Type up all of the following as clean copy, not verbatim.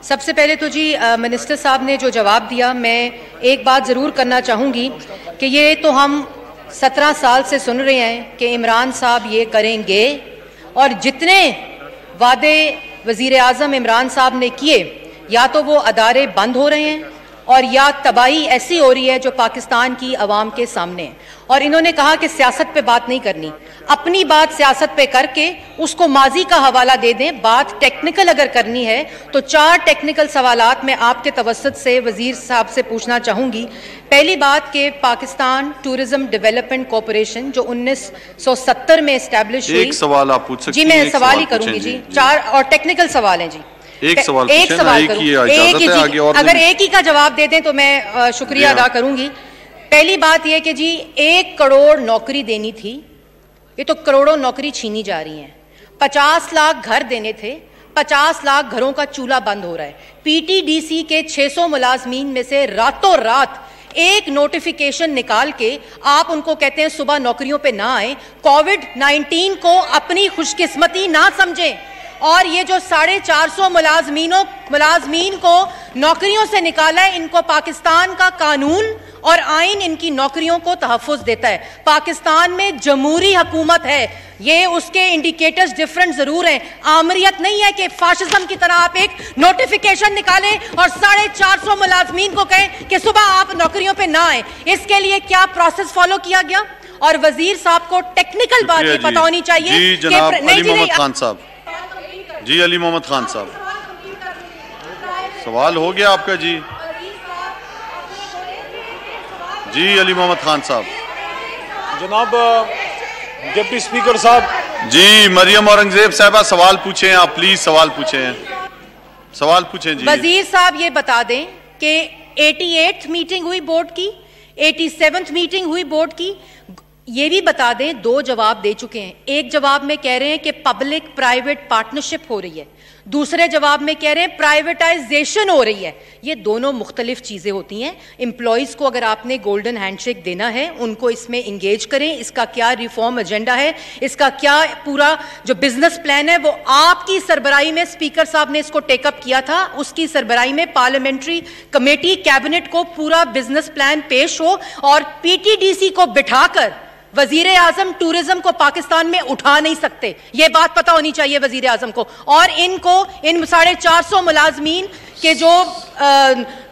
सबसे पहले तो जी मिनिस्टर साहब ने जो जवाब दिया, मैं एक बात ज़रूर करना चाहूँगी कि ये तो हम 17 साल से सुन रहे हैं कि इमरान साहब ये करेंगे, और जितने वादे वज़ीर आज़म इमरान साहब ने किए, या तो वो अदारे बंद हो रहे हैं और या तबाही ऐसी हो रही है जो पाकिस्तान की आवाम के सामने है। और इन्होंने कहा कि सियासत पे बात नहीं करनी, अपनी बात सियासत पे करके उसको माजी का हवाला दे दें। बात टेक्निकल अगर करनी है तो 4 टेक्निकल सवालात मैं आपके तवस्सुत से वज़ीर साहब से पूछना चाहूँगी। पहली बात कि पाकिस्तान टूरिज्म डेवलपमेंट कॉरपोरेशन जो 1970 में इस्टेब्लिश हुई, एक सवाल आप पूछ सकती हैं? जी मैं सवाल ही करूँगी जी, 4 और टेक्निकल सवाल हैं जी। एक सवाल करूं, अगर एक ही का जवाब दे दें तो मैं शुक्रिया अदा करूंगी। पहली बात यह कि जी 1 करोड़ नौकरी देनी थी, ये तो करोड़ों नौकरी छीनी जा रही हैं। 50 लाख घर देने थे, 50 लाख घरों का चूल्हा बंद हो रहा है। पीटीडीसी के 600 मुलाजमीन में से रातों रात एक नोटिफिकेशन निकाल के आप उनको कहते हैं सुबह नौकरियों पे ना आए। कोविड-19 को अपनी खुशकिस्मती ना समझें, और ये जो 450 मुलाजमीन को नौकरियों से निकाला है, इनको पाकिस्तान का कानून और आइन इनकी नौकरियों को तहफ़्फ़ुज़ देता है। पाकिस्तान में जमहूरी हुकूमत है, ये उसके इंडिकेटर्स डिफरेंट जरूर हैं। आमरियत नहीं है कि फाशिज्म की तरह आप एक नोटिफिकेशन निकालें और 450 मुलाजमीन को कहें कि सुबह आप नौकरियों पे ना आए। इसके लिए क्या प्रोसेस फॉलो किया गया? और वजीर साहब को टेक्निकल बात ये पता होनी चाहिए। जी अली मोहम्मद खान साहब, सवाल हो गया आपका जी। जी अली मोहम्मद खान साहब। जनाब डिप्टी स्पीकर साहब। जी मरियम औरंगजेब साहबा सवाल पूछें आप, प्लीज सवाल पूछें, सवाल पूछें जी। वजीर साहब ये बता दें कि 88th मीटिंग हुई बोर्ड की, 87th मीटिंग हुई बोर्ड की। ये भी बता दें, 2 जवाब दे चुके हैं। एक जवाब में कह रहे हैं कि पब्लिक प्राइवेट पार्टनरशिप हो रही है, दूसरे जवाब में कह रहे हैं प्राइवेटाइजेशन हो रही है। ये दोनों मुख्तलिफ चीज़ें होती हैं। एम्प्लॉयज़ को अगर आपने गोल्डन हैंडशेक देना है, उनको इसमें इंगेज करें। इसका क्या रिफॉर्म एजेंडा है, इसका क्या पूरा जो बिजनेस प्लान है, वो आपकी सरबराही में स्पीकर साहब ने इसको टेकअप किया था। उसकी सरबराही में पार्लियामेंट्री कमेटी कैबिनेट को पूरा बिजनेस प्लान पेश हो और पीटीडीसी को बिठाकर वजीर आजम टूरिज्म को पाकिस्तान में उठा नहीं सकते। ये बात पता होनी चाहिए वजीर आजम को। और इनको इन 450 मुलाजमीन के जो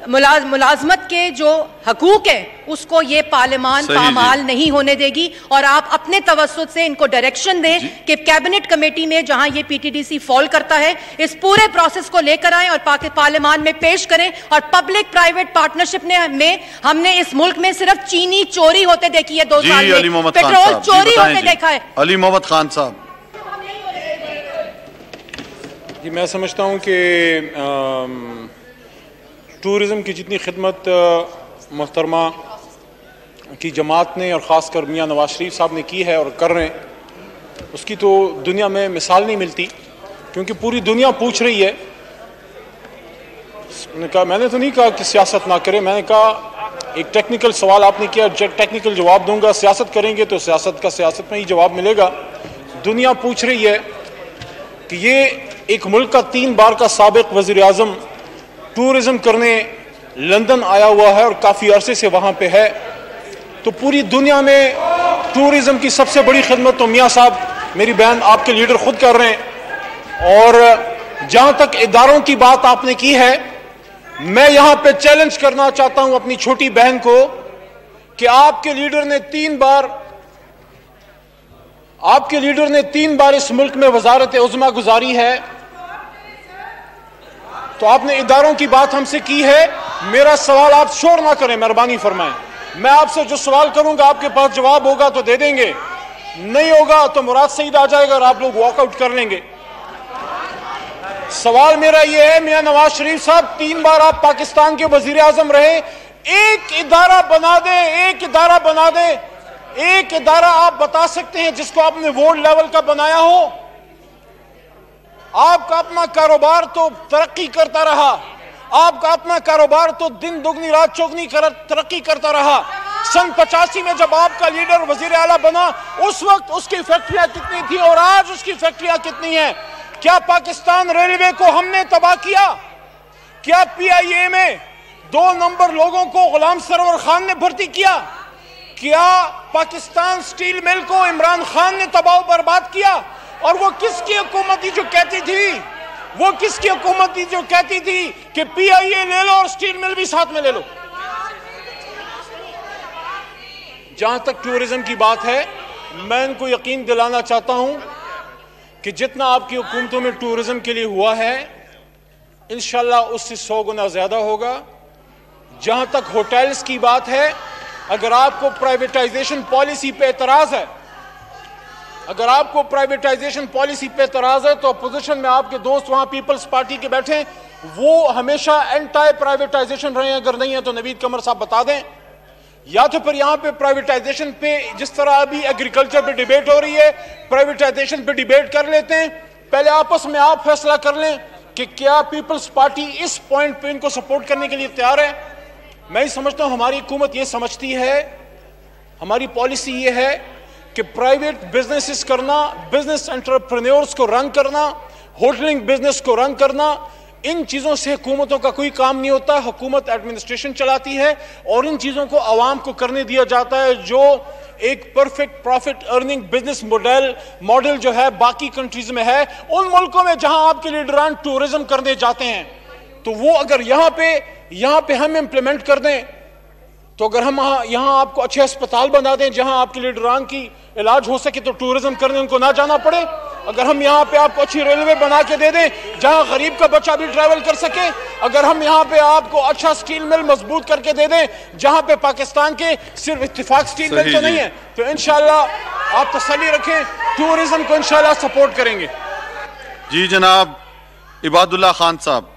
मुलाजमत के जो हकूक है, उसको ये पार्लियामान पामाल नहीं होने देगी। और आप अपने तवस्सुत से इनको डायरेक्शन दें कि कैबिनेट कमेटी में जहां ये पीटीडीसी फॉल करता है, इस पूरे प्रोसेस को लेकर आएं और पार्लियामान में पेश करें। और पब्लिक प्राइवेट पार्टनरशिप में हमने इस मुल्क में सिर्फ चीनी चोरी होते देखी है 2 साल में, पेट्रोल चोरी होते देखा है। अली मोहम्मद खान साहब। जी मैं समझता हूं कि टूरिज़म की जितनी खिदमत मोहतरमा की जमात ने और ख़ासकर मियाँ नवाज शरीफ साहब ने की है और कर रहे हैं, उसकी तो दुनिया में मिसाल नहीं मिलती। क्योंकि पूरी दुनिया पूछ रही है। मैंने तो नहीं कहा कि सियासत ना करें, मैंने कहा एक टेक्निकल सवाल आपने किया, टेक्निकल जवाब दूंगा। सियासत करेंगे तो सियासत का सियासत में ही जवाब मिलेगा। दुनिया पूछ रही है कि ये एक मुल्क का 3 बार का साबिक वज़ीर आज़म टूरिज्म करने लंदन आया हुआ है और काफ़ी अरसे से वहाँ पे है। तो पूरी दुनिया में टूरिज्म की सबसे बड़ी खिदमत तो मियाँ साहब, मेरी बहन, आपके लीडर खुद कर रहे हैं। और जहाँ तक इदारों की बात आपने की है, मैं यहाँ पे चैलेंज करना चाहता हूँ अपनी छोटी बहन को कि आपके लीडर ने 3 बार इस मुल्क में वजारत उज़्मा गुजारी है। तो आपने इदारों की बात हमसे की है। मेरा सवाल आप शोर ना करें, मेहरबानी फरमाएं। मैं आपसे जो सवाल करूंगा आपके पास जवाब होगा तो दे देंगे, नहीं होगा तो मुराद सईद आ जाएगा और आप लोग वॉकआउट कर लेंगे। सवाल मेरा यह है, मियां नवाज शरीफ साहब 3 बार आप पाकिस्तान के वजीर आजम रहे, एक इदारा बना दे, एक इदारा आप बता सकते हैं जिसको आपने वोट लेवल का बनाया हो। आपका अपना कारोबार तो तरक्की करता रहा, आपका अपना कारोबार तो दिन दुगनी रात चौगनी तरक्की करता रहा। सन 85 में जब आपका लीडर वजीर आला बना, उस वक्त उसकी फैक्ट्रियां कितनी थी और आज उसकी फैक्ट्रियां कितनी हैं? क्या पाकिस्तान रेलवे को हमने तबाह किया? क्या PIA में 2 नंबर लोगों को गुलाम सरवर खान ने भर्ती किया? क्या पाकिस्तान स्टील मिल को इमरान खान ने तबाह बर्बाद किया? और वो किसकी हुकूमत थी जो कहती थी, वो किसकी हुकूमत थी जो कहती थी कि PIA ले लो और स्टील मिल भी साथ में ले लो? जहां तक टूरिज्म की बात है, मैं इनको यकीन दिलाना चाहता हूं कि जितना आपकी हुकूमतों में टूरिज्म के लिए हुआ है, इंशाल्लाह उससे 100 गुना ज्यादा होगा। जहां तक होटल्स की बात है, अगर आपको प्राइवेटाइजेशन पॉलिसी पे एतराज है, अगर आपको प्राइवेटाइजेशन पॉलिसी पे एतराज है, तो अपोजिशन में आपके दोस्त वहां पीपल्स पार्टी के बैठे, वो हमेशा एंटी प्राइवेटाइजेशन रहे हैं। अगर नहीं है तो नवीद कमर साहब बता दें। या तो फिर यहां पे प्राइवेटाइजेशन पे, जिस तरह अभी एग्रीकल्चर पे डिबेट हो रही है, प्राइवेटाइजेशन पे डिबेट कर लेते हैं। पहले आपस में आप फैसला कर लें कि क्या पीपल्स पार्टी इस पॉइंट पे इनको सपोर्ट करने के लिए तैयार है। मैं ही समझता हूं हमारी हुकूमत ये समझती है, हमारी पॉलिसी ये है कि प्राइवेट बिजनेसेस करना, बिजनेस एंटरप्रेन्योर्स को रन करना, होटलिंग बिजनेस को रन करना, इन चीजों से हुकूमतों का कोई काम नहीं होता। हुकूमत एडमिनिस्ट्रेशन चलाती है और इन चीजों को आवाम को करने दिया जाता है, जो एक perfect profit earning business model जो है बाकी कंट्रीज में है। उन मुल्कों में जहां आपके लीडरान टूरिज्म करने जाते हैं, तो वो अगर यहां पे हम इंप्लीमेंट कर दें, तो अगर हम यहां आपको अच्छे अस्पताल बना दें जहां आपके लीडरान की इलाज हो सके, तो टूरिज्म करने उनको ना जाना पड़े। अगर हम यहां पे आपको अच्छी रेलवे बना के दे दें जहां गरीब का बच्चा भी ट्रैवल कर सके, अगर हम यहां पे आपको अच्छा स्टील मिल मजबूत करके दे दें जहां पे पाकिस्तान के सिर्फ इत्तेफाक स्टील मिल तो नहीं है, तो इंशाल्लाह आप तसल्ली रखें, टूरिज्म को इंशाल्लाह सपोर्ट करेंगे। जी जनाब इबादुल्ला खान साहब।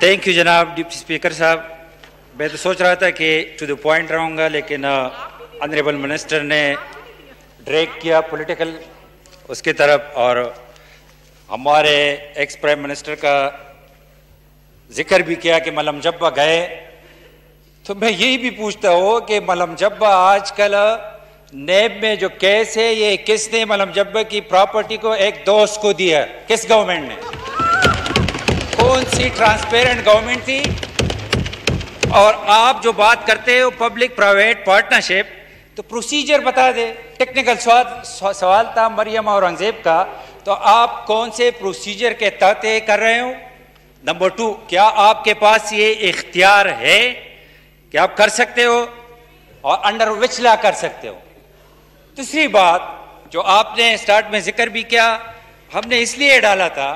थैंक यू जनाब डिप्टी स्पीकर साहब। मैं तो सोच रहा था कि टू द पॉइंट रहूँगा, लेकिन ऑनरेबल मिनिस्टर ने ड्रैग किया पॉलिटिकल उसकी तरफ, और हमारे एक्स प्राइम मिनिस्टर का जिक्र भी किया कि मलम जब्बा गए। तो मैं यही भी पूछता हूँ कि मलम जब्बा आजकल नेब में जो केस है, ये किसने मलम जब्बा की प्रॉपर्टी को एक दोस्त को दिया? किस गवर्नमेंट ने? कौन सी ट्रांसपेरेंट गवर्नमेंट थी? और आप जो बात करते हो पब्लिक प्राइवेट पार्टनरशिप, तो प्रोसीजर बता दे। टेक्निकल सवाल था मरियम और औरंगजेब का, तो आप कौन से प्रोसीजर के तहत कर रहे हो? नंबर 2, क्या आपके पास ये इख्तियार है कि आप कर सकते हो, और अंडर विच लॉ कर सकते हो? तीसरी बात जो आपने स्टार्ट में जिक्र भी किया, हमने इसलिए डाला था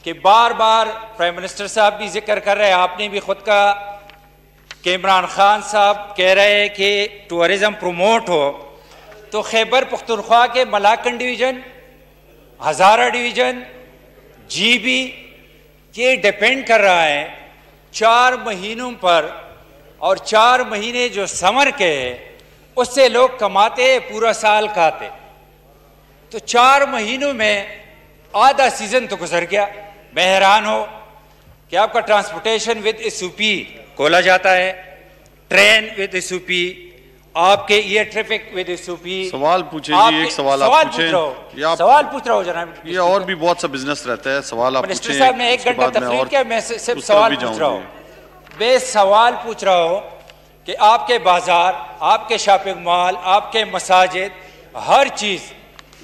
कि बार बार प्राइम मिनिस्टर साहब भी जिक्र कर रहे हैं, आपने भी खुद का कि इमरान खान साहब कह रहे हैं कि टूरिज्म प्रमोट हो, तो खैबर पख्तूनख्वा के मलाकन डिवीज़न, हज़ारा डिवीज़न, GB, ये डिपेंड कर रहा है 4 महीनों पर, और 4 महीने जो समर के हैं उससे लोग कमाते पूरा साल खाते। तो 4 महीनों में आधा सीजन तो गुजर गया। मैं हैरान हो कि आपका ट्रांसपोर्टेशन विद SUP खोला जाता है, ट्रेन विद SUP, आपके एयर ट्रैफिक विद SUP। सवाल पूछे जी, एक सवाल आप पूछें। सवाल पूछ रहा हूँ जनाब। ये और भी बहुत सा बिजनेस रहता है, सवाल आप मिनिस्टर पूछें। साहब ने 1 घंटा तकरीर किया, मैं सिर्फ सवाल पूछ रहा हूँ। मैं सवाल पूछ रहा हूँ कि आपके बाजार, आपके शॉपिंग मॉल, आपके मसाजिद, हर चीज़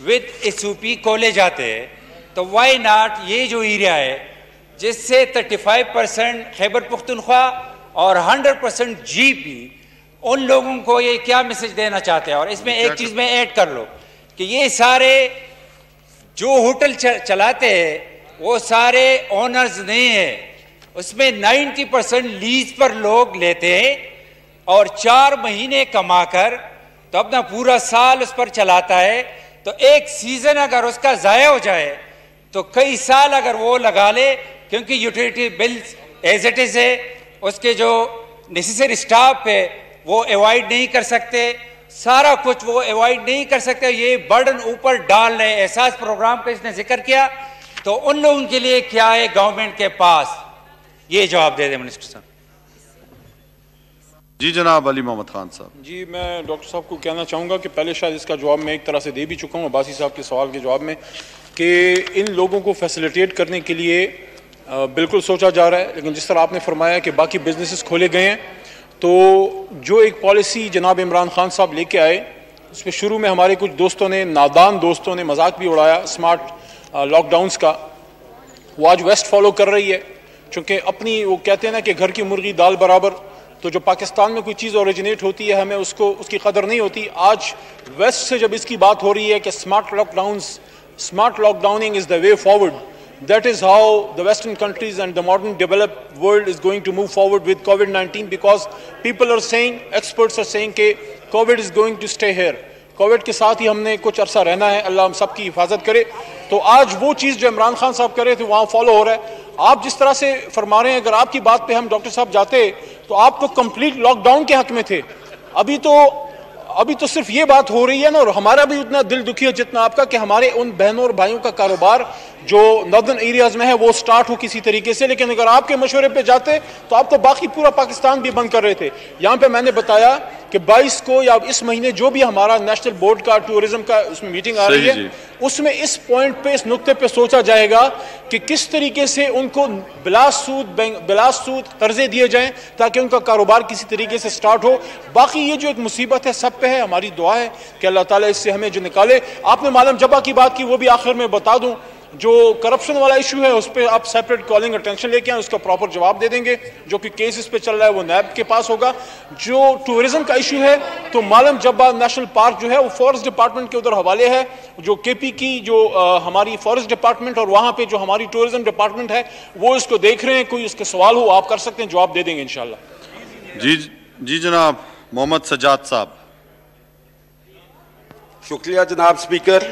विद SUP खोले जाते हैं, तो वाई नॉट ये जो एरिया है जिससे 35% खैबर पख्तूनख्वा और 100% GB, उन लोगों को ये क्या मैसेज देना चाहते हैं? और इसमें एक चीज़ में ऐड कर लो कि ये सारे जो होटल चलाते हैं वो सारे ओनर्स नहीं है, उसमें 90% लीज पर लोग लेते हैं, और 4 महीने कमाकर तो अपना पूरा साल उस पर चलाता है। तो एक सीजन अगर उसका ज़ाया हो जाए तो कई साल अगर वो लगा ले, क्योंकि utility bills as it is है, उसके जो नेसेसरी स्टाफ है वो अवॉइड नहीं कर सकते, सारा कुछ वो अवॉइड नहीं कर सकते, ये बर्डन ऊपर डाल रहे। एहसास प्रोग्राम का इसने जिक्र किया, तो उन लोगों के लिए क्या है गवर्नमेंट के पास? ये जवाब दे दे मिनिस्टर साहब। जी जनाब अली मोहम्मद खान साहब। जी, मैं डॉक्टर साहब को कहना चाहूँगा कि पहले शायद इसका जवाब मैं एक तरह से दे भी चुका हूँ अब्बासी साहब के सवाल के जवाब में, कि इन लोगों को फैसिलिटेट करने के लिए बिल्कुल सोचा जा रहा है, लेकिन जिस तरह आपने फरमाया कि बाकी बिजनेसेस खोले गए हैं, तो जो एक पॉलिसी जनाब इमरान खान साहब लेके आए, उस पर शुरू में हमारे कुछ दोस्तों ने, नादान दोस्तों ने मजाक भी उड़ाया स्मार्ट लॉकडाउन्स का। वो आज वेस्ट फॉलो कर रही है, चूँकि अपनी वो कहते हैं ना कि घर की मुर्गी दाल बराबर, तो जो पाकिस्तान में कोई चीज़ ओरिजिनेट होती है हमें उसको उसकी कदर नहीं होती। आज वेस्ट से जब इसकी बात हो रही है कि smart lockdowning is the way forward, that is how the Western countries and the modern developed world is going to move forward with COVID-19, because people are saying, experts are saying कि COVID is going to stay here. Covid के साथ ही हमने कुछ अरसा रहना है, अल्लाह हम सब की हिफाजत करे। तो आज वो चीज़ जो इमरान खान साहब कर रहे थे वहाँ फॉलो हो रहा है। आप जिस तरह से फरमा रहे हैं, अगर आपकी बात पे हम डॉक्टर साहब जाते तो आप तो कंप्लीट लॉकडाउन के हक में थे। अभी तो सिर्फ ये बात हो रही है ना, और हमारा भी उतना दिल दुखी है जितना आपका, कि हमारे उन बहनों और भाइयों का कारोबार जो नॉर्दर्न एरियाज में है वो स्टार्ट हो किसी तरीके से। लेकिन अगर आपके मशवरे पे जाते तो आप तो बाकी पूरा पाकिस्तान भी बंद कर रहे थे। यहाँ पे मैंने बताया कि 22 को या इस महीने जो भी हमारा नेशनल बोर्ड का टूरिज्म का उसमें मीटिंग आ रही है, उसमें इस पॉइंट पे, इस नुक्ते पे सोचा जाएगा कि किस तरीके से उनको बिलासूद कर्जे दिए जाएं ताकि उनका कारोबार किसी तरीके से स्टार्ट हो। बाकी ये जो एक मुसीबत है सब पे है, हमारी दुआ है कि अल्लाह ताला इससे हमें जो निकाले। आपने मालूम जबा की बात की, वो भी आखिर में बता दूं, जो करप्शन वाला इशू है उस पर आप सेपरेट कॉलिंग अटेंशन लेके आए, उसका प्रॉपर जवाब दे देंगे। जो कि केस इस पे चल रहा है वो नैब के पास होगा। जो टूरिज्म का इशू है तो मालम जब्बा नेशनल पार्क जो है वो फॉरेस्ट डिपार्टमेंट के उधर हवाले है, जो केपी की जो हमारी फॉरेस्ट डिपार्टमेंट और वहाँ पे जो हमारी टूरिज्म डिपार्टमेंट है वो इसको देख रहे हैं। कोई उसके सवाल हो आप कर सकते हैं, जवाब दे देंगे इंशाल्लाह। जी जनाब मोहम्मद सज्जाद साहब। शुक्रिया जनाब स्पीकर।